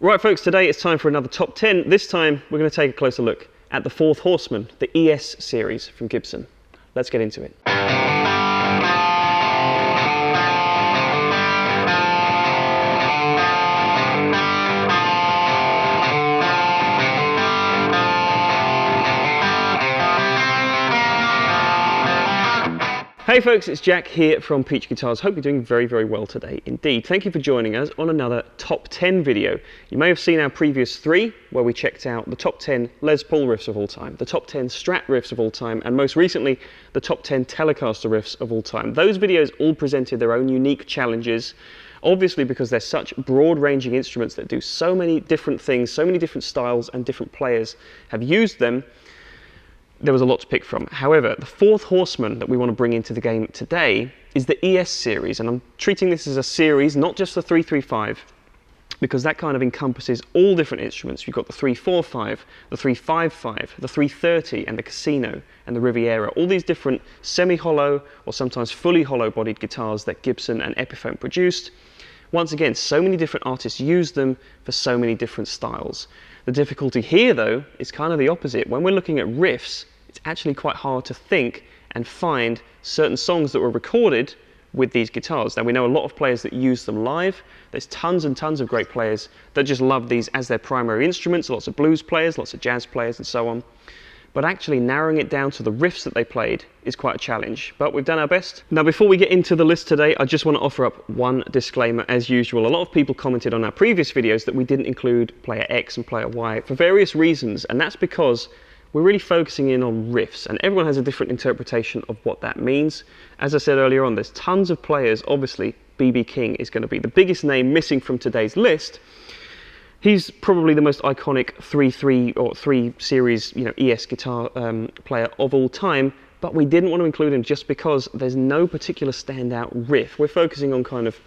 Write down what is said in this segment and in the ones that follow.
Right folks, today it's time for another top 10. This time we're going to take a closer look at the fourth horseman, the ES series from Gibson. Let's get into it. Hey folks, it's Jack here from Peach Guitars. Hope you're doing very, very well today indeed. Thank you for joining us on another top 10 video. You may have seen our previous 3 where we checked out the top 10 Les Paul riffs of all time, the top 10 Strat riffs of all time, and most recently the top 10 Telecaster riffs of all time. Those videos all presented their own unique challenges, obviously because they're such broad-ranging instruments that do so many different things, so many different styles, and different players have used them. There was a lot to pick from. However, the fourth horseman that we want to bring into the game today is the ES series, and I'm treating this as a series, not just the 335, because that kind of encompasses all different instruments. You've got the 345, the 355, the 330, and the Casino, and the Riviera, all these different semi-hollow or sometimes fully hollow-bodied guitars that Gibson and Epiphone produced. Once again, so many different artists use them for so many different styles. The difficulty here, though, is kind of the opposite. When we're looking at riffs, it's actually quite hard to think and find certain songs that were recorded with these guitars. Now, we know a lot of players that use them live. There's tons and tons of great players that just love these as their primary instruments, lots of blues players, lots of jazz players, and so on. But actually narrowing it down to the riffs that they played is quite a challenge, but we've done our best. Now, before we get into the list today, I just want to offer up one disclaimer as usual. A lot of people commented on our previous videos that we didn't include player X and player Y for various reasons, and that's because we're really focusing in on riffs, and everyone has a different interpretation of what that means. As I said earlier on, there's tons of players. Obviously, B.B. King is going to be the biggest name missing from today's list. He's probably the most iconic 3 series, ES guitar player of all time, but we didn't want to include him just because there's no particular standout riff. We're focusing on kind of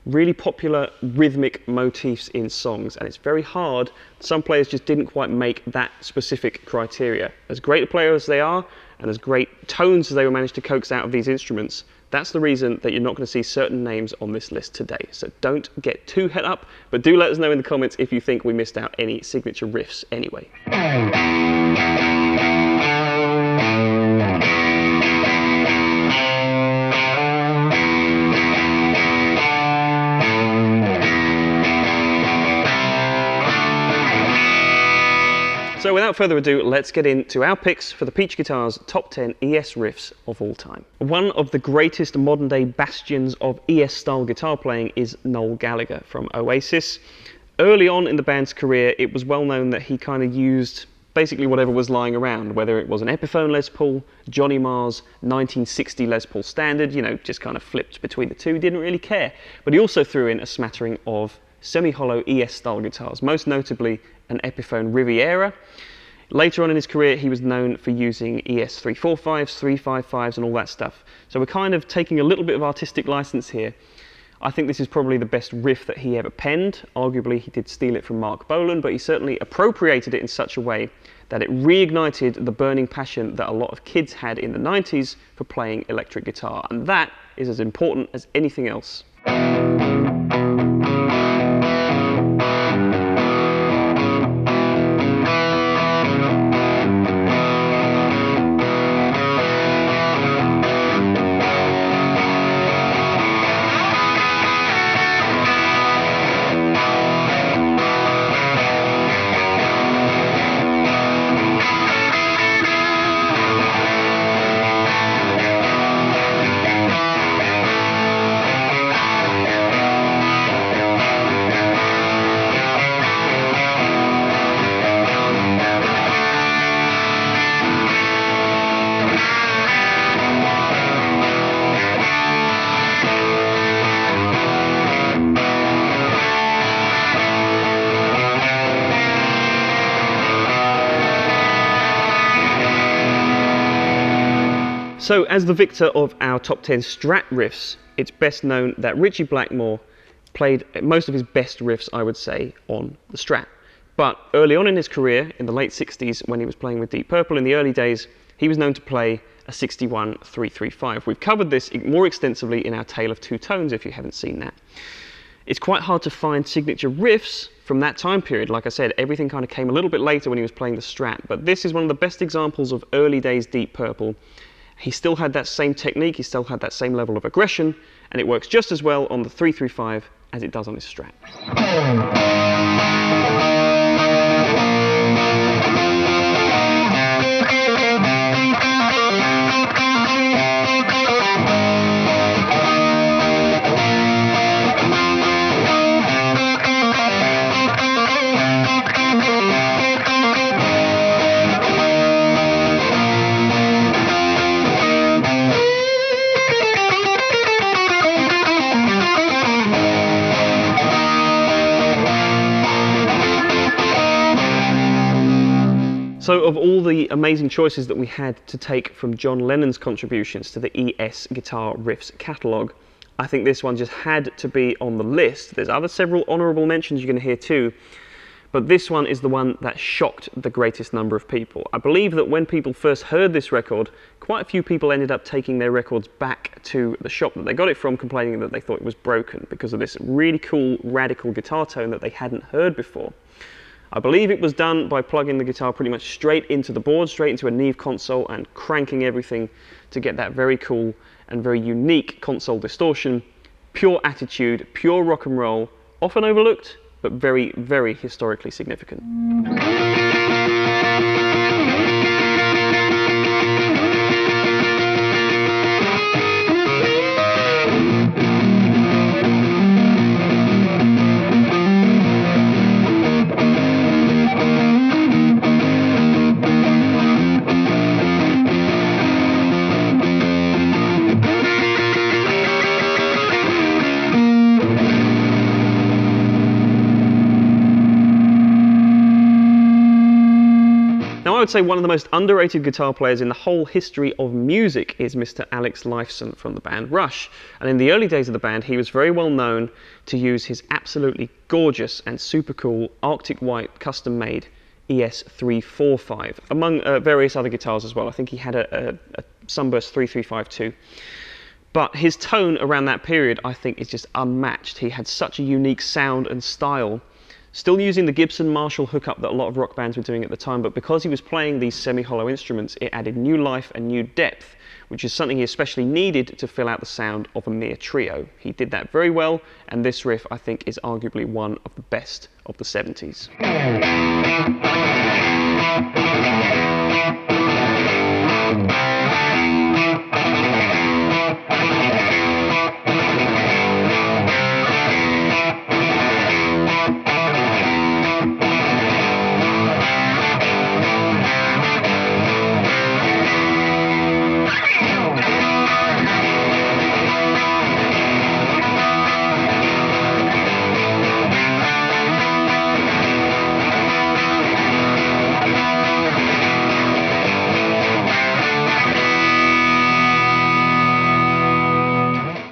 really popular rhythmic motifs in songs, and it's very hard. Some players just didn't quite make that specific criteria. As great a player as they are, and as great tones as they were managed to coax out of these instruments, that's the reason that you're not going to see certain names on this list today. So don't get too het up, but do let us know in the comments if you think we missed out any signature riffs anyway. So without further ado, let's get into our picks for the Peach Guitars top 10 ES riffs of all time. One of the greatest modern day bastions of ES style guitar playing is Noel Gallagher from Oasis. Early on in the band's career, it was well known that he kind of used basically whatever was lying around, whether it was an Epiphone Les Paul, Johnny Marr's 1960 Les Paul Standard, just kind of flipped between the two, didn't really care. But he also threw in a smattering of semi-hollow ES style guitars, most notably an Epiphone Riviera. Later on in his career, he was known for using ES 345s, 355s, and all that stuff. So we're kind of taking a little bit of artistic license here. I think this is probably the best riff that he ever penned. Arguably, he did steal it from Mark Bolan, but he certainly appropriated it in such a way that it reignited the burning passion that a lot of kids had in the 90s for playing electric guitar. And that is as important as anything else. So, as the victor of our top 10 Strat riffs, it's best known that Ritchie Blackmore played most of his best riffs, I would say, on the Strat. But early on in his career, in the late 60s, when he was playing with Deep Purple in the early days, he was known to play a 61 335. We've covered this more extensively in our Tale of Two Tones, if you haven't seen that. It's quite hard to find signature riffs from that time period. Like I said, everything kind of came a little bit later when he was playing the Strat, but this is one of the best examples of early days Deep Purple. He still had that same technique, he still had that same level of aggression, and it works just as well on the 335 as it does on his Strat. So of all the amazing choices that we had to take from John Lennon's contributions to the ES guitar riffs catalogue, I think this one just had to be on the list. There's several honourable mentions you're going to hear too, but this one is the one that shocked the greatest number of people. I believe that when people first heard this record, quite a few people ended up taking their records back to the shop that they got it from, complaining that they thought it was broken because of this really cool, radical guitar tone that they hadn't heard before. I believe it was done by plugging the guitar pretty much straight into the board, straight into a Neve console, and cranking everything to get that very cool and very unique console distortion. Pure attitude, pure rock and roll, often overlooked, but very, very historically significant. I would say one of the most underrated guitar players in the whole history of music is Mr. Alex Lifeson from the band Rush. And in the early days of the band, he was very well known to use his absolutely gorgeous and super cool Arctic White custom-made ES345, among various other guitars as well. I think he had a Sunburst 335 too. But his tone around that period, I think, is just unmatched. He had such a unique sound and style. Still using the Gibson Marshall hookup that a lot of rock bands were doing at the time, but because he was playing these semi-hollow instruments, it added new life and new depth, which is something he especially needed to fill out the sound of a mere trio. He did that very well, and this riff, I think, is arguably one of the best of the 70s.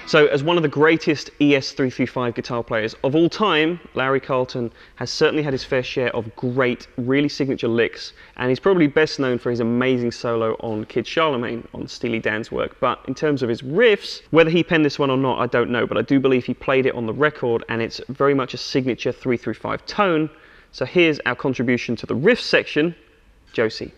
So as one of the greatest ES335 guitar players of all time, Larry Carlton has certainly had his fair share of great, really signature licks, and he's probably best known for his amazing solo on Kid Charlemagne on Steely Dan's work. But in terms of his riffs, whether he penned this one or not, I don't know, but I do believe he played it on the record, and it's very much a signature 335 tone. So here's our contribution to the riff section, Josie.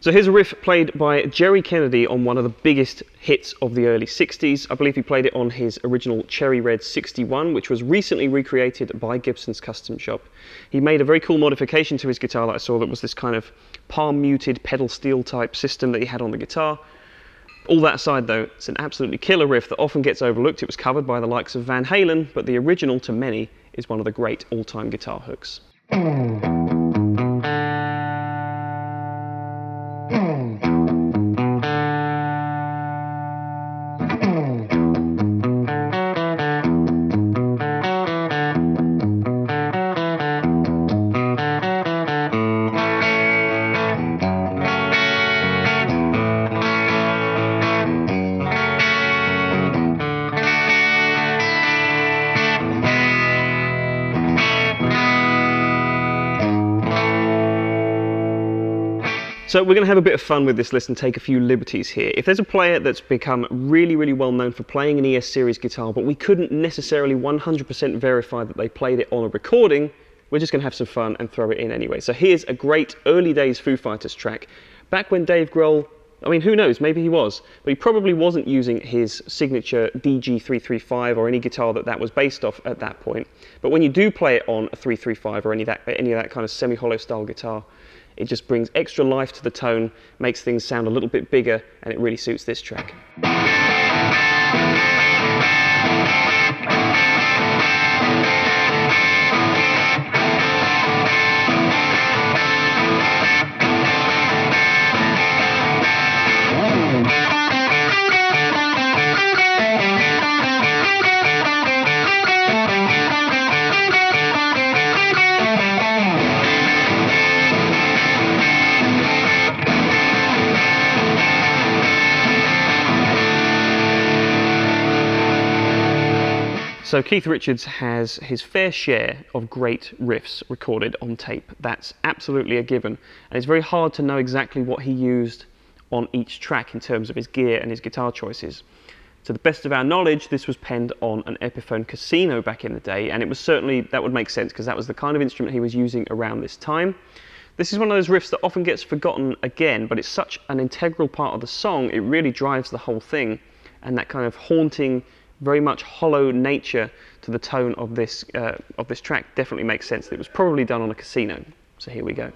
So here's a riff played by Jerry Kennedy on one of the biggest hits of the early 60s. I believe he played it on his original Cherry Red 61, which was recently recreated by Gibson's custom shop. He made a very cool modification to his guitar that I saw that was this kind of palm-muted pedal steel type system that he had on the guitar. All that aside though, it's an absolutely killer riff that often gets overlooked. It was covered by the likes of Van Halen, but the original to many is one of the great all-time guitar hooks. So we're going to have a bit of fun with this list and take a few liberties here. If there's a player that's become really, really well known for playing an ES series guitar, but we couldn't necessarily 100% verify that they played it on a recording, we're just going to have some fun and throw it in anyway. So here's a great early days Foo Fighters track. Back when Dave Grohl, I mean, who knows, maybe he was, but he probably wasn't using his signature DG335 or any guitar that was based off at that point. But when you do play it on a 335 or any of that kind of semi-hollow style guitar, it just brings extra life to the tone, makes things sound a little bit bigger, and it really suits this track. So Keith Richards has his fair share of great riffs recorded on tape. That's absolutely a given. And it's very hard to know exactly what he used on each track in terms of his gear and his guitar choices. To the best of our knowledge, this was penned on an Epiphone Casino back in the day, and it was certainly, that would make sense because that was the kind of instrument he was using around this time. This is one of those riffs that often gets forgotten again, but it's such an integral part of the song, it really drives the whole thing, and that kind of haunting, very much hollow nature to the tone of this track definitely makes sense. It was probably done on a casino. So here we go.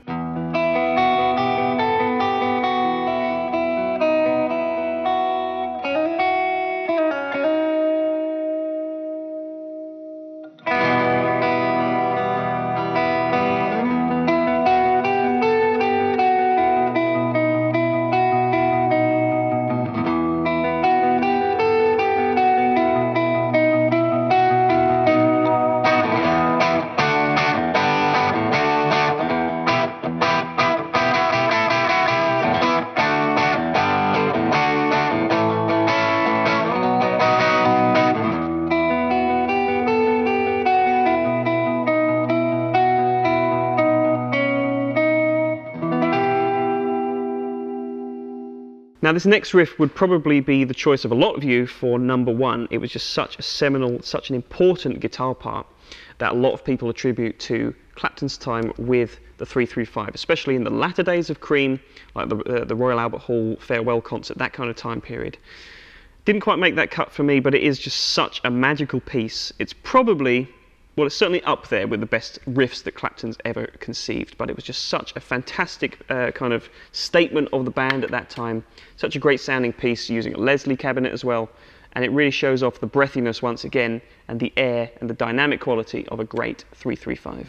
Now this next riff would probably be the choice of a lot of you for number one. It was just such a seminal, such an important guitar part that a lot of people attribute to Clapton's time with the 335, especially in the latter days of Cream, like the Royal Albert Hall farewell concert, that kind of time period. Didn't quite make that cut for me, but it is just such a magical piece. It's probably, well, it's certainly up there with the best riffs that Clapton's ever conceived, but it was just such a fantastic kind of statement of the band at that time. Such a great sounding piece using a Leslie cabinet as well, and it really shows off the breathiness once again and the air and the dynamic quality of a great 335.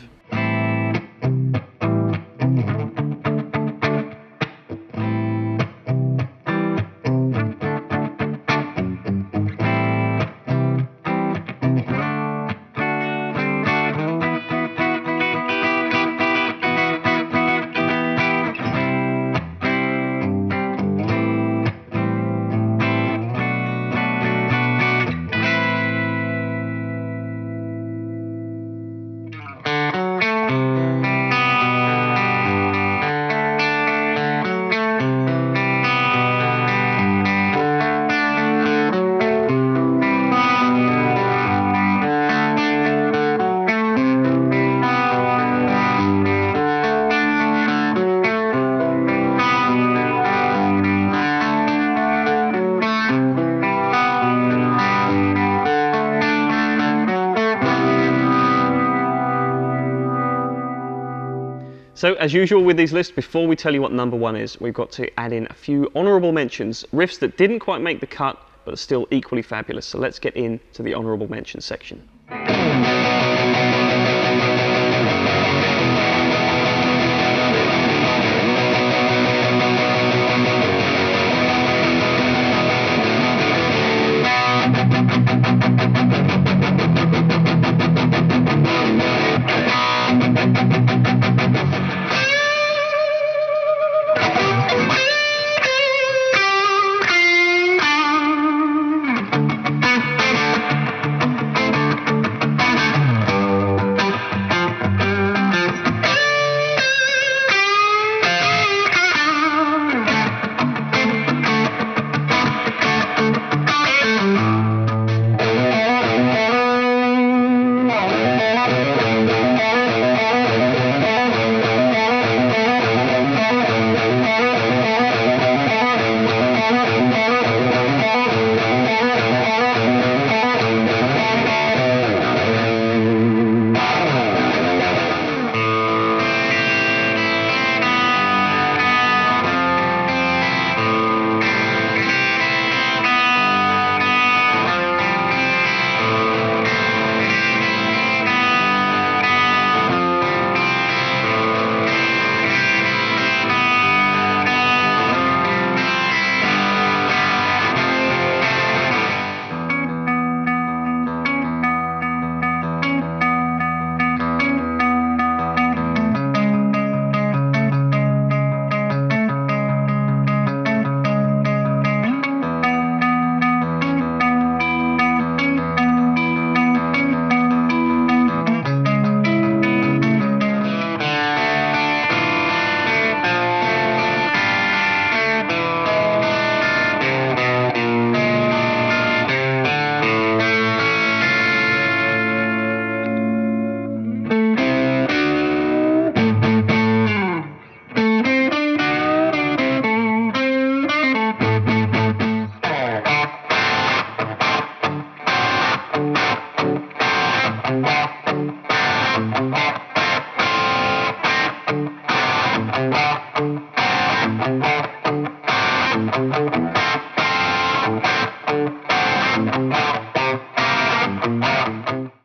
So as usual with these lists, before we tell you what number one is, we've got to add in a few honourable mentions, riffs that didn't quite make the cut, but are still equally fabulous. So let's get into the honourable mentions section.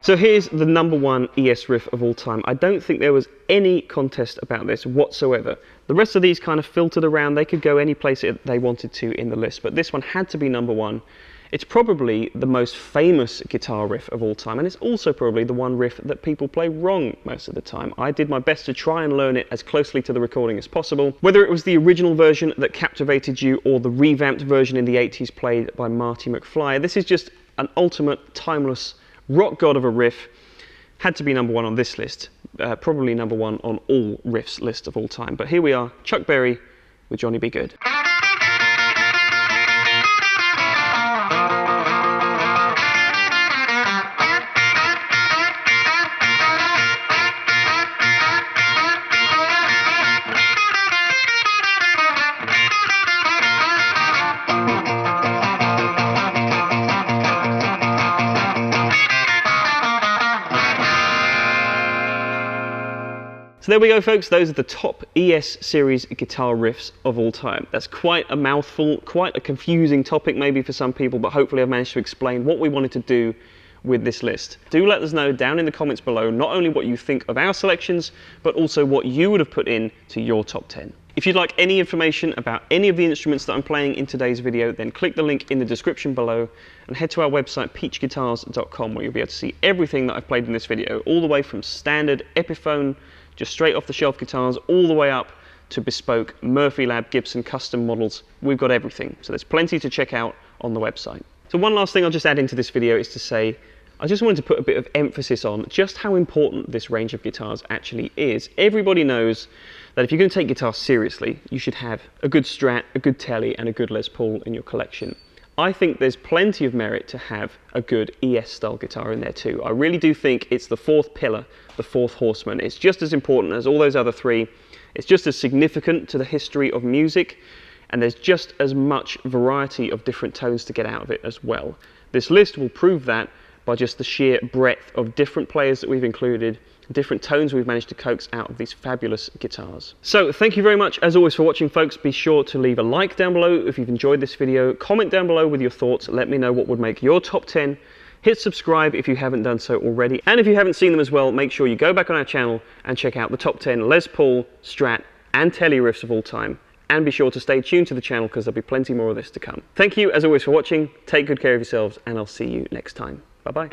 So here's the #1 ES riff of all time. I don't think there was any contest about this whatsoever. The rest of these kind of filtered around. They could go any place they wanted to in the list, but this one had to be #1. It's probably the most famous guitar riff of all time, and it's also probably the one riff that people play wrong most of the time. I did my best to try and learn it as closely to the recording as possible. Whether it was the original version that captivated you or the revamped version in the 80s played by Marty McFly, this is just an ultimate, timeless rock god of a riff. Had to be #1 on this list, probably #1 on all riffs list of all time. But here we are, Chuck Berry with Johnny B. Goode. So there we go, folks. Those are the top ES series guitar riffs of all time. That's quite a mouthful, quite a confusing topic maybe for some people, but hopefully I've managed to explain what we wanted to do with this list. Do let us know down in the comments below not only what you think of our selections, but also what you would have put in to your top 10. If you'd like any information about any of the instruments that I'm playing in today's video, then click the link in the description below and head to our website peachguitars.com, where you'll be able to see everything that I've played in this video, all the way from standard Epiphone, just straight off the shelf guitars, all the way up to bespoke Murphy Lab Gibson custom models. We've got everything, so there's plenty to check out on the website. So one last thing I'll just add into this video is to say, I just wanted to put a bit of emphasis on just how important this range of guitars actually is. Everybody knows that if you're going to take guitar seriously, you should have a good Strat, a good Tele, and a good Les Paul in your collection. I think there's plenty of merit to have a good ES style guitar in there too. I really do think it's the fourth pillar, the fourth horseman. It's just as important as all those other three. It's just as significant to the history of music, and there's just as much variety of different tones to get out of it as well. This list will prove that by just the sheer breadth of different players that we've included, different tones we've managed to coax out of these fabulous guitars. So thank you very much as always for watching, folks. Be sure to leave a like down below if you've enjoyed this video. Comment down below with your thoughts. Let me know what would make your top 10. Hit subscribe if you haven't done so already. And if you haven't seen them as well, make sure you go back on our channel and check out the top 10 Les Paul, Strat and Tele riffs of all time. And be sure to stay tuned to the channel because there'll be plenty more of this to come. Thank you as always for watching. Take good care of yourselves and I'll see you next time. Bye-bye.